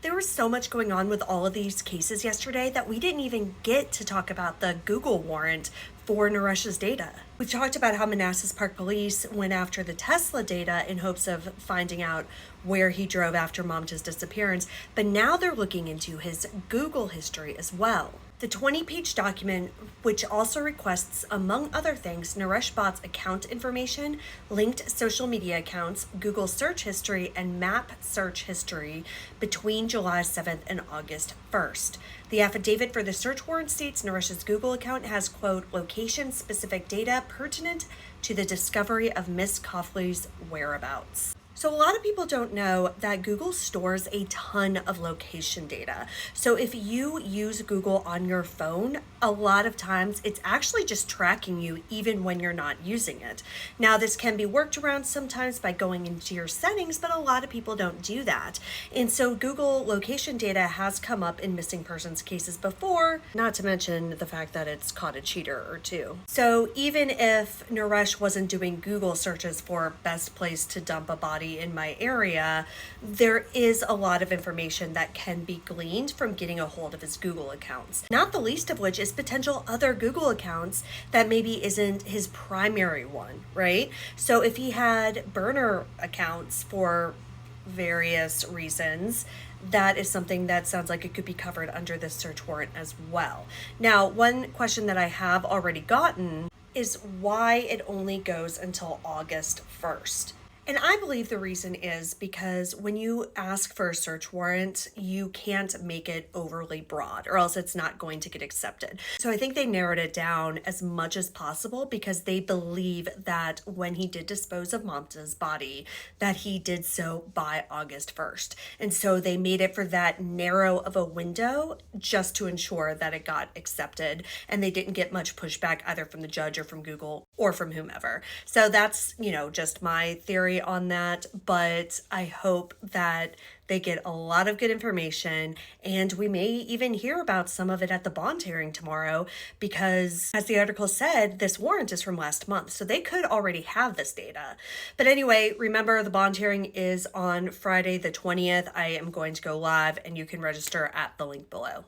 There was so much going on with all of these cases yesterday that we didn't even get to talk about the Google warrant for Naresh's data. We've talked about how Manassas Park Police went after the Tesla data in hopes of finding out where he drove after Mamta's disappearance, but now they're looking into his Google history as well. The 20-page document, which also requests, among other things, Naresh Bhatt's account information, linked social media accounts, Google search history, and map search history between July 7th and August 1st. The affidavit for the search warrant states Naresh's Google account has, quote, location-specific data pertinent to the discovery of Miss Kafle's whereabouts. So a lot of people don't know that Google stores a ton of location data. So if you use Google on your phone, a lot of times it's actually just tracking you even when you're not using it. Now, this can be worked around sometimes by going into your settings, but a lot of people don't do that. And so Google location data has come up in missing persons cases before, not to mention the fact that it's caught a cheater or two. So even if Naresh wasn't doing Google searches for best place to dump a body in my area, there is a lot of information that can be gleaned from getting a hold of his Google accounts. Not the least of which is potential other Google accounts that maybe isn't his primary one, right? So if he had burner accounts for various reasons, that is something that sounds like it could be covered under this search warrant as well. Now, one question that I have already gotten is why it only goes until August 1st. And I believe the reason is because when you ask for a search warrant, you can't make it overly broad or else it's not going to get accepted. So I think they narrowed it down as much as possible because they believe that when he did dispose of Mamta's body, that he did so by August 1st. And so they made it for that narrow of a window just to ensure that it got accepted. And they didn't get much pushback either from the judge or from Google or from whomever. So that's, just my theory on that, but I hope that they get a lot of good information and we may even hear about some of it at the bond hearing tomorrow because, as the article said, this warrant is from last month, so they could already have this data. But anyway, remember the bond hearing is on Friday the 20th. I am going to go live and you can register at the link below.